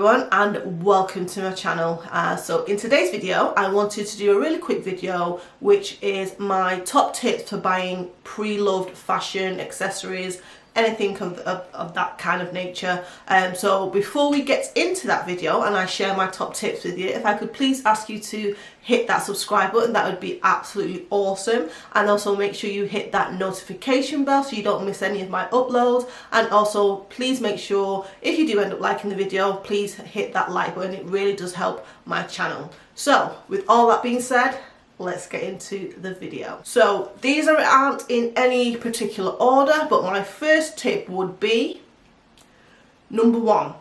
everyone and welcome to my channel. So in today's video I wanted to do a really quick video which is my top tips for buying pre-loved fashion accessories, anything of that kind of nature. So before we get into that video and I share my top tips with you, if I could please ask you to hit that subscribe button, that would be absolutely awesome. And also make sure you hit that notification bell so you don't miss any of my uploads. And also please make sure, if you do end up liking the video, please hit that like button. It really does help my channel. So with all that being said, let's get into the video. So these aren't in any particular order, but my first tip would be, number one,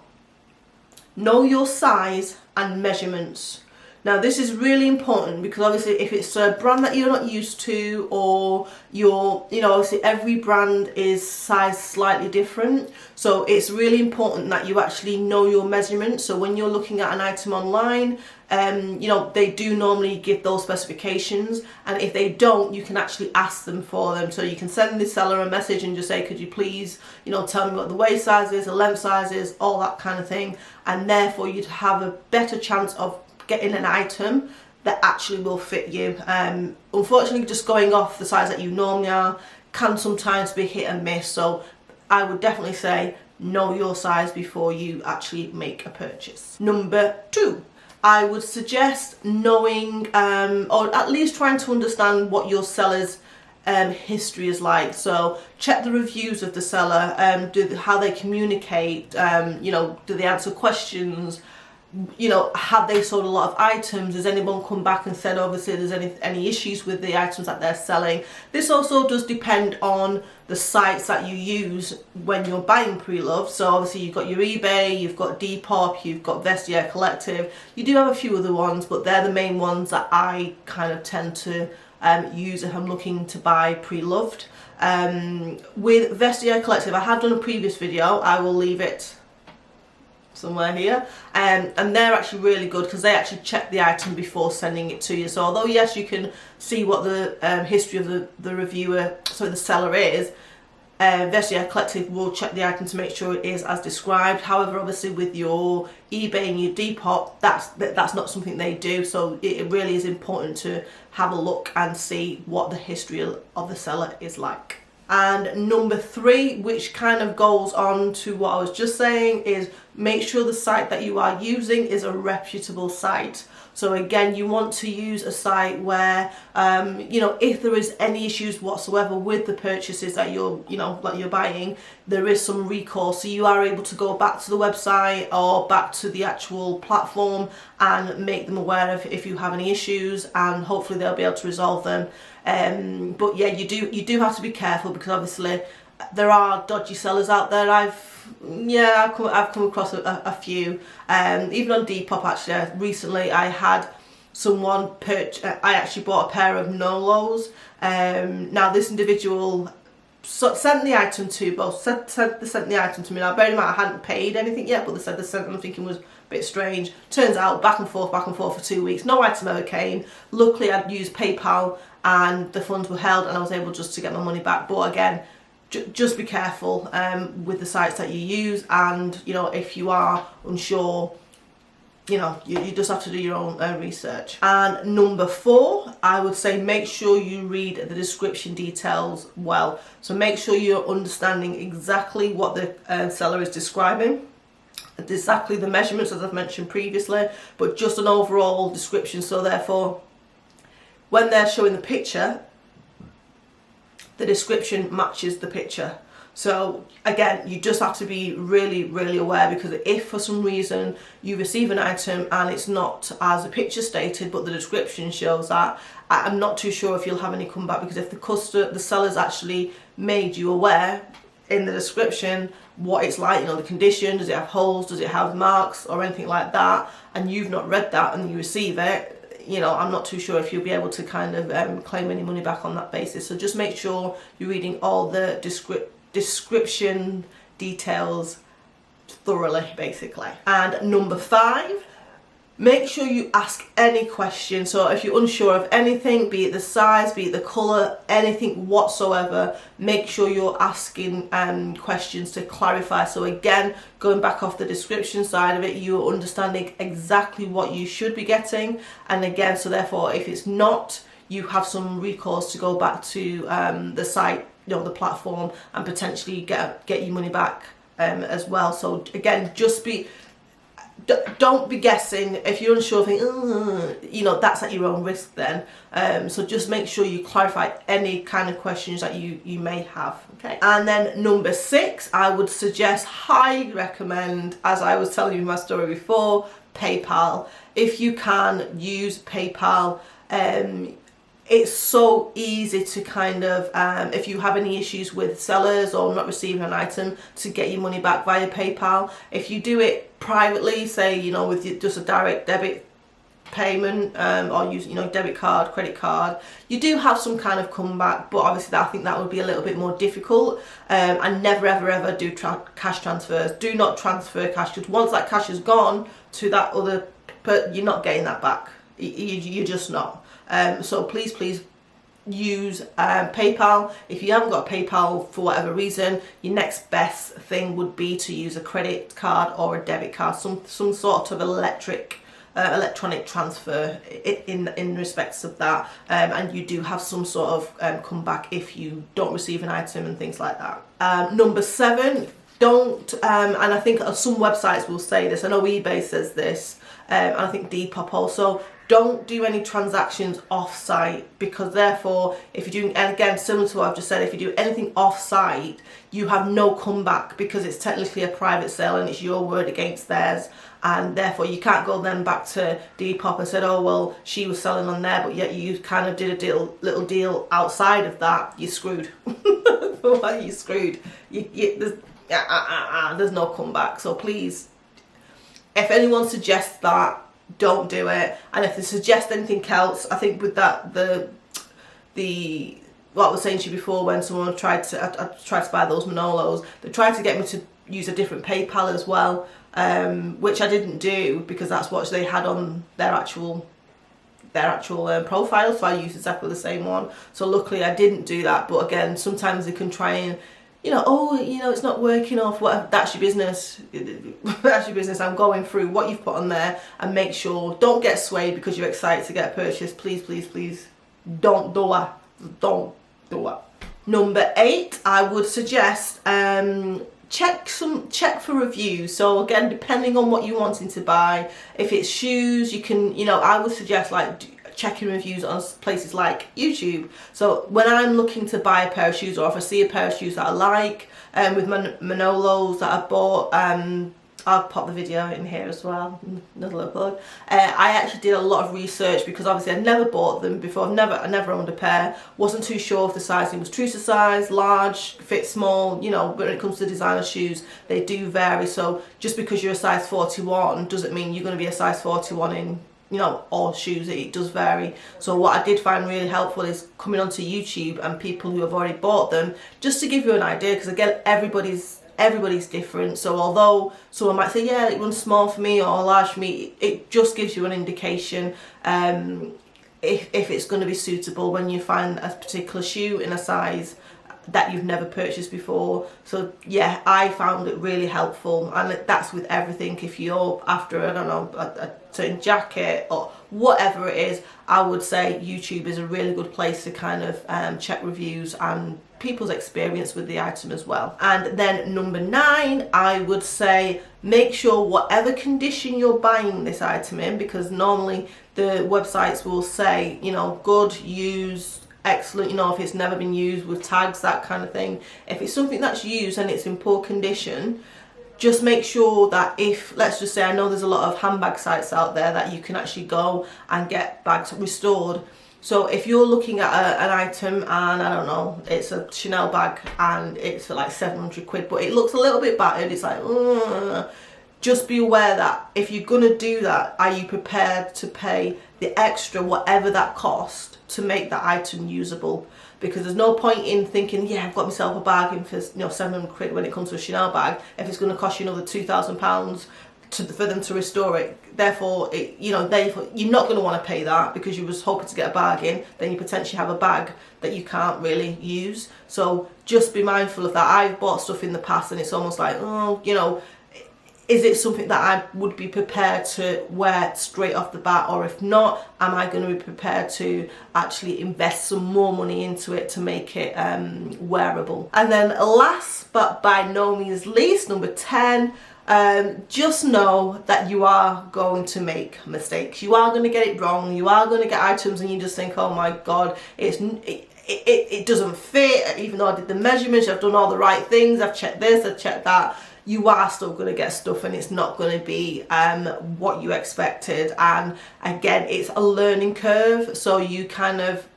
know your size and measurements. Now this is really important because obviously if it's a brand that you're not used to, or obviously every brand is sized slightly different, so it's really important that you actually know your measurements. So when you're looking at an item online, they do normally give those specifications, and if they don't, you can actually ask them for them. So you can send the seller a message and just say, could you please tell me what the waist size is, the length size is, all that kind of thing, and therefore you'd have a better chance of getting an item that actually will fit you. Unfortunately, just going off the size that you normally are can sometimes be hit and miss, so I would definitely say know your size before you actually make a purchase. Number two, I would suggest knowing or at least trying to understand what your seller's history is like. So check the reviews of the seller, how they communicate, do they answer questions, have they sold a lot of items, has anyone come back and said obviously there's any issues with the items that they're selling. This also does depend on the sites that you use when you're buying pre-loved. So obviously you've got your eBay, you've got Depop, you've got Vestiaire Collective. You do have a few other ones, but they're the main ones that I kind of tend to use if I'm looking to buy pre-loved. With Vestiaire Collective, I have done a previous video, I will leave it somewhere here, and they're actually really good because they actually check the item before sending it to you. So although yes, you can see what the history of the seller is, Vestiaire Collective will check the item to make sure it is as described. However, obviously with your eBay and your Depop, that's not something they do, so it really is important to have a look and see what the history of the seller is like. And number three, which kind of goes on to what I was just saying, is make sure the site that you are using is a reputable site. So again, you want to use a site where, if there is any issues whatsoever with the purchases that you're buying, there is some recourse. So you are able to go back to the website or back to the actual platform and make them aware of if you have any issues, and hopefully they'll be able to resolve them. But yeah, you do have to be careful because obviously there are dodgy sellers out there. I've come across a few, even on Depop. Actually, recently I had someone I actually bought a pair of Nolos. Now this individual sent the item to sent the item to me. Now bear in mind I hadn't paid anything yet, but they said they sent them. I'm thinking was a bit strange. Turns out back and forth for 2 weeks, no item ever came. Luckily I'd used PayPal and the funds were held and I was able just to get my money back. But again, just be careful with the sites that you use, and if you are unsure, you just have to do your own research. And number four, I would say make sure you read the description details well. So make sure you're understanding exactly what the seller is describing, exactly the measurements as I've mentioned previously, but just an overall description. So therefore, when they're showing the picture, the description matches the picture. So again, you just have to be really, really aware, because if for some reason you receive an item and it's not as the picture stated but the description shows that, I'm not too sure if you'll have any comeback, because if the seller's actually made you aware in the description what it's like, the condition, does it have holes, does it have marks or anything like that, and you've not read that and you receive it, I'm not too sure if you'll be able to kind of claim any money back on that basis. So just make sure you're reading all the description details thoroughly, basically. And number five, Make sure you ask any question. So if you're unsure of anything, be it the size, be it the colour, anything whatsoever, make sure you're asking questions to clarify. So again, going back off the description side of it, you're understanding exactly what you should be getting. And again, so therefore, if it's not, you have some recourse to go back to the site, you know, the platform, and potentially get your money back as well. So again, don't be guessing. If you're unsure, think, you know, that's at your own risk then. So just make sure you clarify any kind of questions that you may have. Okay. And then number 6, I would suggest, highly recommend, as I was telling you in my story before, PayPal. If you can, use PayPal. It's so easy to kind of, if you have any issues with sellers or not receiving an item, to get your money back via PayPal. If you do it privately, say, you know, with just a direct debit payment, or use, you know, debit card, credit card, you do have some kind of comeback, but obviously I think that would be a little bit more difficult. And never ever do cash transfers. Do not transfer cash, because once that cash is gone to that other, but you're not getting that back. You're just not. So please use PayPal. If you haven't got PayPal for whatever reason, your next best thing would be to use a credit card or a debit card, some sort of electronic transfer in respects of that, and you do have some sort of comeback if you don't receive an item and things like that. Number 7, don't, and I think some websites will say this, I know eBay says this, and I think Depop also, don't do any transactions off-site, because therefore, if you're doing, and again, similar to what I've just said, if you do anything off-site, you have no comeback, because it's technically a private sale and it's your word against theirs, and therefore you can't go then back to Depop and said, oh well, she was selling on there, but yet you kind of did a little deal outside of that. You're screwed. Well, you're screwed. There's no comeback. So please, if anyone suggests that, don't do it. And if they suggest anything else, I think with that, what I was saying to you before, when someone tried to buy those Manolos, they tried to get me to use a different PayPal as well, which I didn't do, because that's what they had on their actual profile, so I used exactly the same one. So luckily I didn't do that. But again, sometimes they can try and, you know, oh, you know, it's not working off, whatever. That's your business. That's your business. I'm going through what you've put on there, and make sure, don't get swayed because you're excited to get a purchase. Please don't do it. Don't do it. Number 8, I would suggest check for reviews. So again, depending on what you're wanting to buy, if it's shoes, you can, you know, I would suggest like checking reviews on places like YouTube. So when I'm looking to buy a pair of shoes, or if I see a pair of shoes that I like, with Manolos that I bought, I'll pop the video in here as well, another little plug. I actually did a lot of research, because obviously I'd never bought them before. I never owned a pair. Wasn't too sure if the sizing was true to size, large, fit small. You know, when it comes to designer shoes, they do vary. So just because you're a size 41 doesn't mean you're going to be a size 41 in, you know, all shoes. It does vary. So what I did find really helpful is coming onto YouTube and people who have already bought them, just to give you an idea, because again, everybody's different. So although someone might say, yeah, it runs small for me or large for me, it just gives you an indication if it's going to be suitable when you find a particular shoe in a size that you've never purchased before. So yeah, I found it really helpful, and that's with everything. If you're after, I don't know, a certain jacket or whatever it is, I would say YouTube is a really good place to kind of check reviews and people's experience with the item as well. And then number 9, I would say make sure whatever condition you're buying this item in, because normally the websites will say, you know, good, used, excellent, you know, if it's never been used, with tags, that kind of thing. If it's something that's used and it's in poor condition, just make sure that if, let's just say, I know there's a lot of handbag sites out there that you can actually go and get bags restored. So if you're looking at an item, and I don't know, it's a Chanel bag and it's for like 700 quid, but it looks a little bit battered, it's like, just be aware that if you're going to do that, are you prepared to pay the extra, whatever that cost, to make that item usable? Because there's no point in thinking, yeah, I've got myself a bargain for, you know, 700 quid when it comes to a Chanel bag, if it's going to cost you another £2,000 for them to restore it. Therefore, you're not going to want to pay that because you was hoping to get a bargain. Then you potentially have a bag that you can't really use. So just be mindful of that. I've bought stuff in the past and it's almost like, oh, is it something that I would be prepared to wear straight off the bat, or if not, am I going to be prepared to actually invest some more money into it to make it wearable? And then last but by no means least, number 10, just know that you are going to make mistakes. You are going to get it wrong. You are going to get items and you just think, oh my God, it doesn't fit. Even though I did the measurements, I've done all the right things, I've checked this, I've checked that. You are still going to get stuff and it's not going to be what you expected. And again, it's a learning curve. So you kind of,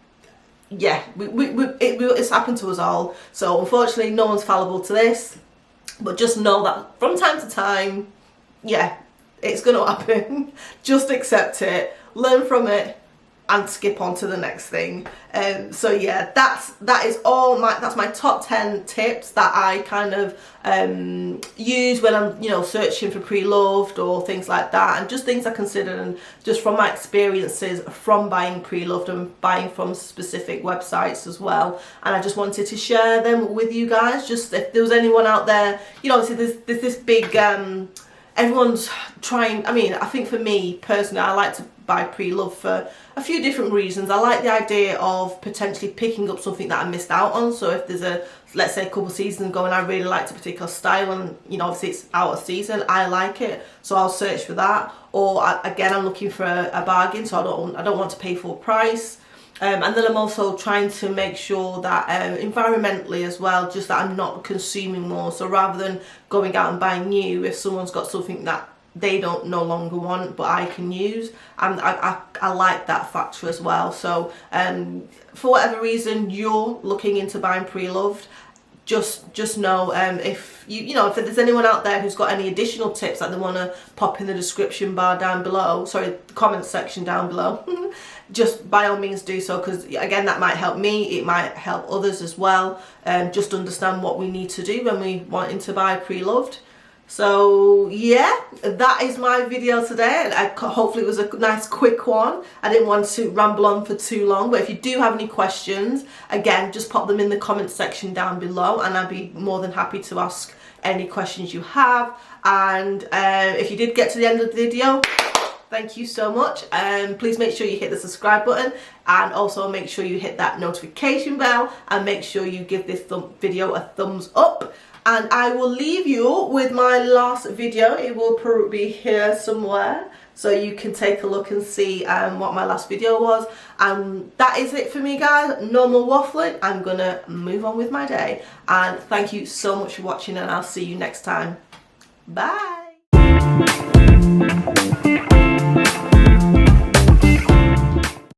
yeah, it's happened to us all. So unfortunately, no one's fallible to this. But just know that from time to time, yeah, it's going to happen. Just accept it, learn from it, and skip on to the next thing. So yeah, that's my top 10 tips that I kind of use when I'm searching for pre-loved or things like that, and just things I consider, and just from my experiences from buying pre-loved and buying from specific websites as well. And I just wanted to share them with you guys, just if there was anyone out there, obviously there's this big everyone's trying. I mean, I think for me personally, I like to buy pre-loved for a few different reasons. I like the idea of potentially picking up something that I missed out on. So if there's let's say a couple of seasons ago and I really liked a particular style and obviously it's out of season, I like it, so I'll search for that. Or again, I'm looking for a bargain, so I don't want to pay full price. And then I'm also trying to make sure that environmentally as well, just that I'm not consuming more. So rather than going out and buying new, if someone's got something that they don't no longer want but I can use, and I like that factor as well. So for whatever reason you're looking into buying pre-loved, just know if if there's anyone out there who's got any additional tips that they want to pop in the description bar down below, sorry, the comment section down below, just by all means do so, because again, that might help me, it might help others as well, just understand what we need to do when we wanting to buy pre-loved. So yeah, that is my video today. Hopefully it was a nice quick one. I didn't want to ramble on for too long, but if you do have any questions, again, just pop them in the comment section down below and I'd be more than happy to ask any questions you have. And if you did get to the end of the video, thank you so much. Please make sure you hit the subscribe button, and also make sure you hit that notification bell, and make sure you give this video a thumbs up. And I will leave you with my last video. It will probably be here somewhere, so you can take a look and see what my last video was. And that is it for me, guys. No more waffling. I'm gonna move on with my day. And thank you so much for watching, and I'll see you next time. Bye.